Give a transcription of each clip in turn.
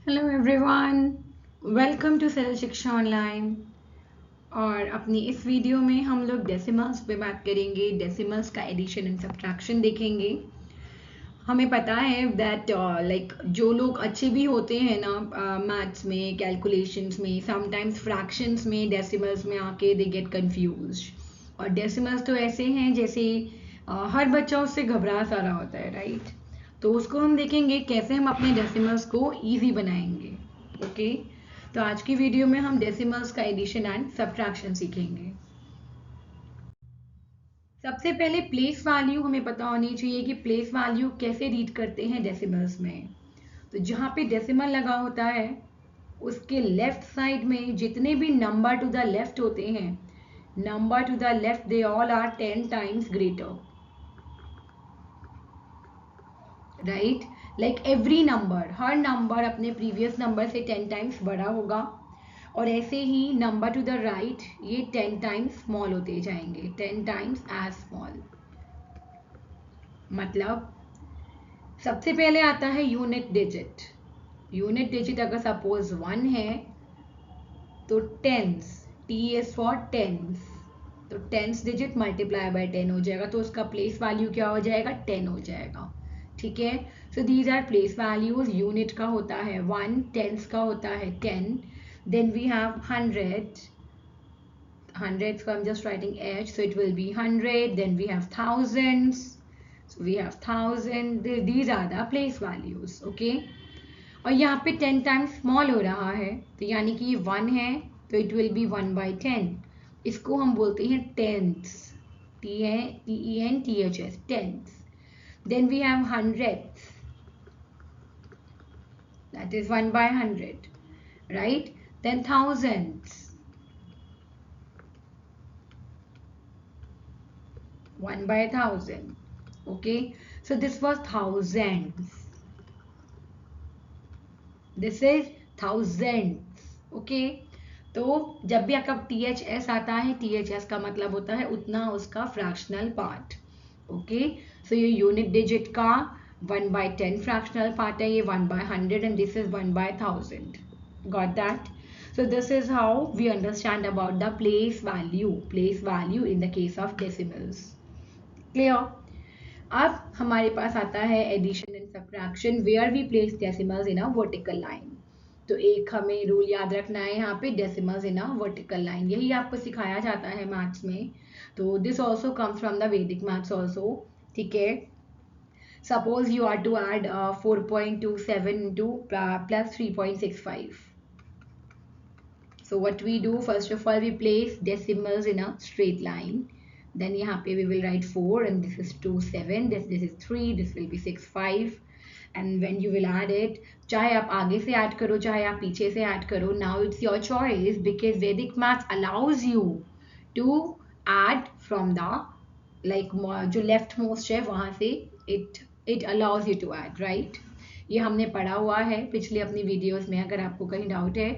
Hello everyone, welcome to सरल शिक्षा online. और अपनी इस वीडियो में हम लोग डेसिमल्स पे बात करेंगे। डेसिमल्स का एडिशन एंड सब्ट्रैक्शन देखेंगे। हमें पता है दैट जो लोग अच्छे भी होते हैं ना मैथ्स में, कैलकुलेशंस में, समटाइम्स फ्रैक्शंस में, डेसिमल्स में आके दे गेट कंफ्यूज्ड। और डेसिमल्स तो ऐसे हैं जैसे हर बच्चा उससे घबरा सा रहा होता है, राइट? तो उसको हम देखेंगे कैसे हम अपने डेसिमल्स को इजी बनाएंगे। ओके, तो आज की वीडियो में हम डेसिमल्स का एडिशन एंड सब्ट्रैक्शन सीखेंगे। सबसे पहले प्लेस वैल्यू हमें पता होनी चाहिए कि प्लेस वैल्यू कैसे रीड करते हैं डेसिमल्स में। तो जहाँ पे डेसिमल लगा होता है उसके लेफ्ट साइड में जितने भी नंबर टू द लेफ्ट होते हैं, number to the left they all are 10 times greater, right? Like every number, हर नंबर अपने प्रीवियस नंबर से 10 टाइम्स बड़ा होगा। और ऐसे ही नंबर टू द राइट ये 10 टाइम्स स्मॉल होते जाएंगे, 10 टाइम्स एज स्मॉल। मतलब सबसे पहले आता है यूनिट डिजिट। यूनिट डिजिट अगर सपोज 1 है तो tens, T is for tens, तो टेंस डिजिट मल्टीप्लाई बाय 10 हो जाएगा, तो उसका प्लेस वैल्यू क्या हो जाएगा? 10 हो जाएगा। ठीक है, so these are place values. Unit का होता है 1, टेंस का होता है 10, then we have 100, hundreds, so I'm just writing h, so it will be 100, then we have thousands, so we have thousand. These are the place values. Okay, और यहाँ पे 10 times small हो रहा है तो यानी कि ये 1 है तो इट विल बी 1/10। इसको हम बोलते हैं tenths, TENTHS, tenths. Then we have hundreds, that is 1/100, right? Then thousands, 1/1000. Okay, so this was thousands, this is thousands. Okay, तो जब भी आपका THS आता है, THS का मतलब होता है उतना उसका फ्रैक्शनल पार्ट। ओके, सो ये यूनिट डिजिट का 1/10 फ्रैक्शनल पार्ट है, ये 1/100, and this is 1/1000। Got that? So this is how we understand about the place value in the case of decimals. Clear? अब हमारे पास आता है addition and subtraction where we place decimals in a vertical line. तो एक हमें rule याद रखना है यहाँ पे, decimals in a vertical line, यही आपको सिखाया जाता है मैथ्स में। तो this also comes from the Vedic maths also. ठीक है, suppose you are to add 4.27 into plus 3.65. So what we do, first of all we place decimals in a straight line. Then यहाँ पे we will write 4 and this is 2 7, this is 3, this will be 6 5. And when you will add it, चाहे आप आगे से add करो चाहे आप पीछे से ऐड करो, now it's your choice because Vedic math allows you to add from the जो लेफ्ट मोस्ट है वहां से it allows you to add, right? ये हमने पढ़ा हुआ है पिछले अपनी वीडियोस में। अगर आपको कहीं डाउट है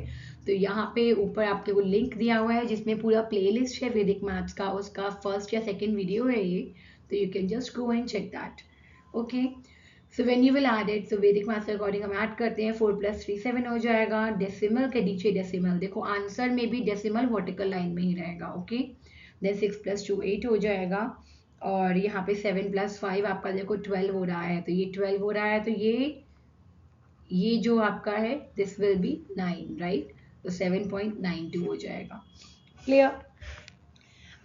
तो यहाँ पे ऊपर आपके को लिंक दिया हुआ है जिसमें पूरा प्लेलिस्ट है वैदिक मैथ्स का, उसका फर्स्ट या सेकंड वीडियो है ये, तो you can just go and check that. Okay, so when you will add it, so Vedic maths के अकॉर्डिंग हम ऐड करते हैं, 4 + 3 7 हो जाएगा। डेसिमल के नीचे डेसिमल देखो, आंसर में भी डेसिमल वर्टिकल लाइन में ही रहेगा। ओके, देन 6 + 2 8 हो जाएगा, और यहाँ पे 7 + 5 आपका देखो 12 हो रहा है, तो ये 12 हो रहा है, तो ये जो आपका है दिस विल बी 9, राइट? तो 7.92 हो जाएगा। क्लियर?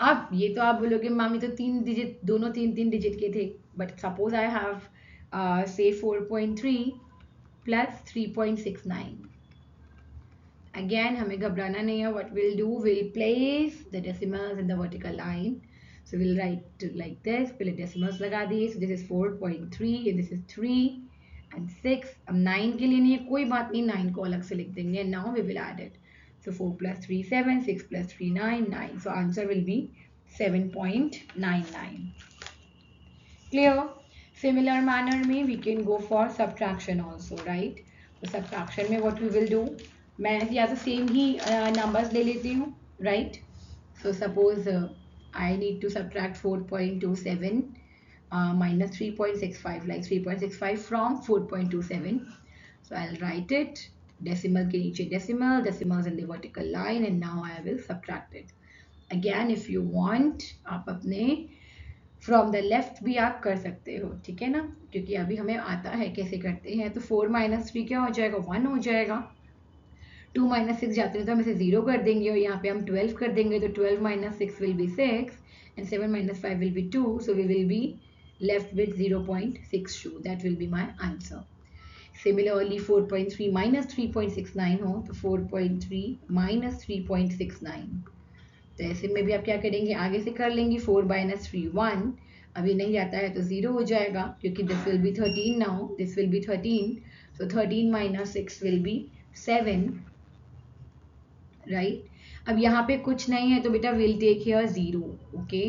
अब ये तो आप बोलोगे मामी तो 3 डिजिट, दोनों 3 डिजिट के थे, बट सपोज आई हैव से 4.3 + 3.69। अगेन हमें घबराना नहीं है, what will do, will place the decimals in the vertical line. So will write like this, पहले डेसिमल्स लगा दिए, so this is 4.3 this is 3 and 6। अब 9 के लिए नहीं है, कोई बात नहीं, 9 को अलग से लिख देंगे। Now we will add it, so 4 + 3 7, 6 + 3 9 9, so answer will be 7.99. Clear? Similar manner में we can go for subtraction also, right? तो subtraction में what we will do, मैं या तो सेम ही numbers ले लेती हूँ, right? So suppose I need to subtract 4.27 minus 3.65, like 3.65 from 4.27. So I'll write it. decimal के नीचे decimal, decimals in the vertical line, and now I will subtract it. Again, if you want, आप अपने from the left भी आप कर सकते हो, ठीक है ना, क्योंकि अभी हमें आता है कैसे करते हैं। तो 4 माइनस 3 क्या हो जाएगा, 1 हो जाएगा। 2 माइनस 6 जाते हैं तो हम इसे 0 कर देंगे, और यहाँ पे हम 12 कर देंगे, तो 12 minus 6 will be 6 and 7 minus 5 will be 2, so we will be left with 0.62. That will be my answer. Similarly, 4.3 minus 3.69 हो तो 4.3 minus 3.69, तो ऐसे में भी आप क्या करेंगे, आगे से कर लेंगे। 4 माइनस 3 1, अभी नहीं जाता है तो 0 हो जाएगा, क्योंकि this will be 13 now, this will be 13, so 13 minus 6 will be 7, right. अब यहाँ पे कुछ नहीं है तो बेटा will take here 0, okay,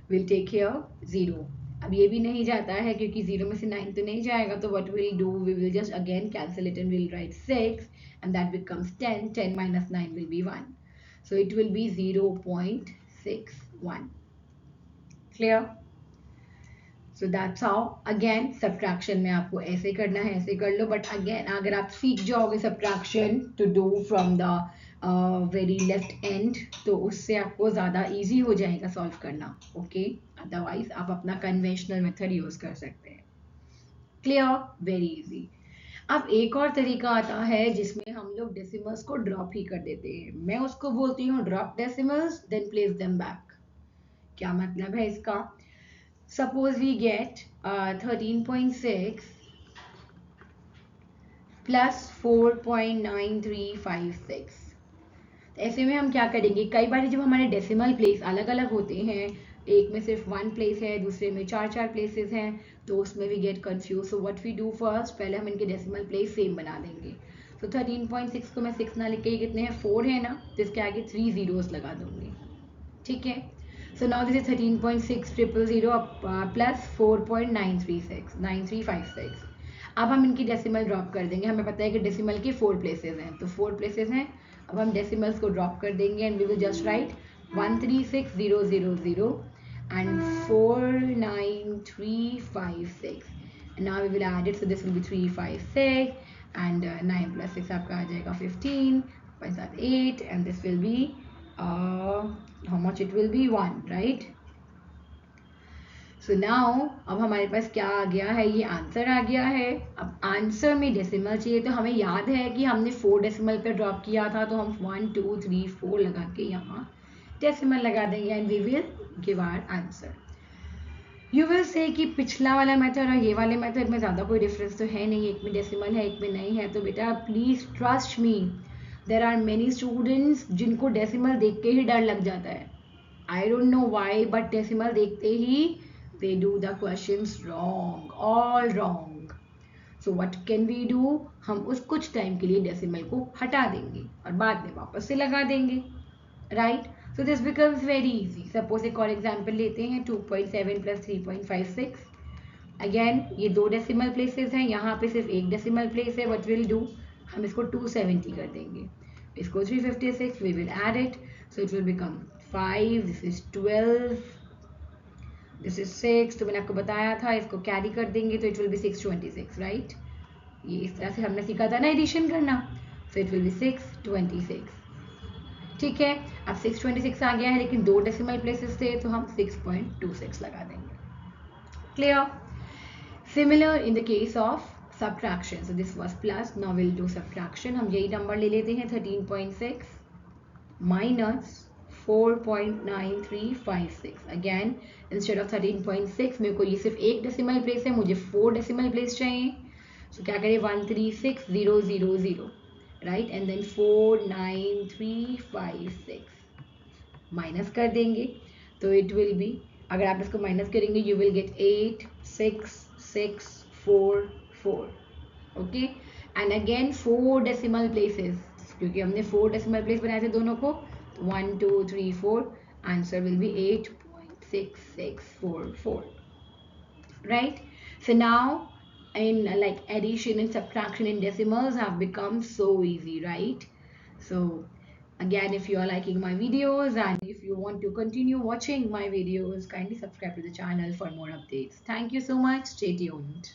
will take here 0। अब ये भी नहीं जाता है क्योंकि 0 में से 9 तो नहीं जाएगा, तो what will do, we will just again cancel it and will write 6 and that becomes 10, 10 minus 9 will be 1, so it will be 0.61. clear? So that's how, again subtraction में आपको ऐसे करना है, ऐसे कर लो, but again अगर आप सीख जाओगे subtraction to do from the very left end, तो उससे आपको ज़्यादा easy हो जाएगा solve करना, okay? Otherwise आप अपना conventional method use कर सकते हैं। clear? very easy. अब एक और तरीका आता है जिसमें हम लोग डेसिमल्स को ड्रॉप ही कर देते हैं, मैं उसको बोलती हूँ drop decimals then place them back. क्या मतलब है इसका, suppose we get 13.6 plus 4.9356, ऐसे में हम क्या करेंगे, कई बार जब हमारे डेसिमल प्लेस अलग अलग होते हैं, एक में सिर्फ 1 प्लेस है, दूसरे में 4 प्लेसेस हैं, तो उसमें we get confuse. So what we do first, पहले हम इनके डेसिमल प्लेस सेम बना देंगे। तो 13.6 को मैं 6 ना लिख के, कितने हैं 4 है ना, तो इसके आगे 3 zeros लगा दूंगी, ठीक है। So now this is 13.600 plus 4.936 अब हम इनकी डेसिमल ड्रॉप कर देंगे, हमें पता है कि डेसिमल के 4 प्लेसेस हैं, तो 4 प्लेसेस हैं, अब हम डेसिमल्स को ड्रॉप कर देंगे and we will just write 136000 and 49356, and now we will add it, so this will be 356 and 9 plus 6 आपका आ जाएगा 15, 8 and this will be how much it will be 1, right? So now अब हमारे पास क्या आ गया है, ये आंसर आ गया है। अब आंसर में डेसिमल चाहिए, तो हमें याद है कि हमने 4 डेसिमल पे ड्रॉप किया था, तो हम 1 2 3 4 लगा के यहाँ डेसिमल लगा देंगे and we will give our answer. You will say कि पिछला वाला मेथड और ये वाले मेथड में ज़्यादा कोई डिफरेंस तो है नहीं, एक में डेसिमल है एक में नहीं है, तो बेटा please trust me, there are many students जिनको डेसिमल देख के ही डर लग जाता है। I don't know why, but decimal देखते ही they do the questions wrong, all wrong. So what can we do, हम उस कुछ टाइम के लिए डेसिमल को हटा देंगे और बाद में वापस से लगा देंगे, right? So this becomes very easy. Suppose एक और एग्जाम्पल लेते हैं, 2.7 plus 3.56, अगेन ये 2 डेसिमल प्लेसेस हैं, यहाँ पे सिर्फ एक डेसिमल प्लेस है, what we'll do, हम इसको 270 कर देंगे, इसको 356, we will add it, so it will become 5, this is 12, this is 6, तो मैंने आपको बताया था इसको कैरी कर देंगे तो इट विल बी 626, राइट? ये इस तरह से हमने सीखा था ना एडिशन करना, सो इट विल बी 626, ठीक है। अब 626 आ गया है, लेकिन 2 डेसिमल प्लेसेस थे तो हम 6.26 लगा देंगे, clear? Similar in the case of subtraction, so this was plus, now we'll do subtraction। हम यही नंबर ले लेते हैं 13.6 minus 4.9356, अगेन इंस्टेड ऑफ 13.6 मेरे को ये सिर्फ एक डेसिमल प्लेस है, मुझे 4 डेसिमल प्लेस चाहिए, सो क्या करें 136000, राइट, एंड देन 49356 माइनस कर देंगे, तो इट विल बी, अगर आप इसको माइनस करेंगे you will get 86644, okay, and again 4 decimal places, क्योंकि हमने 4 डेसिमल प्लेस बनाए थे दोनों को, 1 2 3 4, answer will be 8.6644, right? So now in like addition and subtraction in decimals have become so easy, right? So again, if you are liking my videos and if you want to continue watching my videos, kindly subscribe to the channel for more updates. Thank you so much, stay tuned.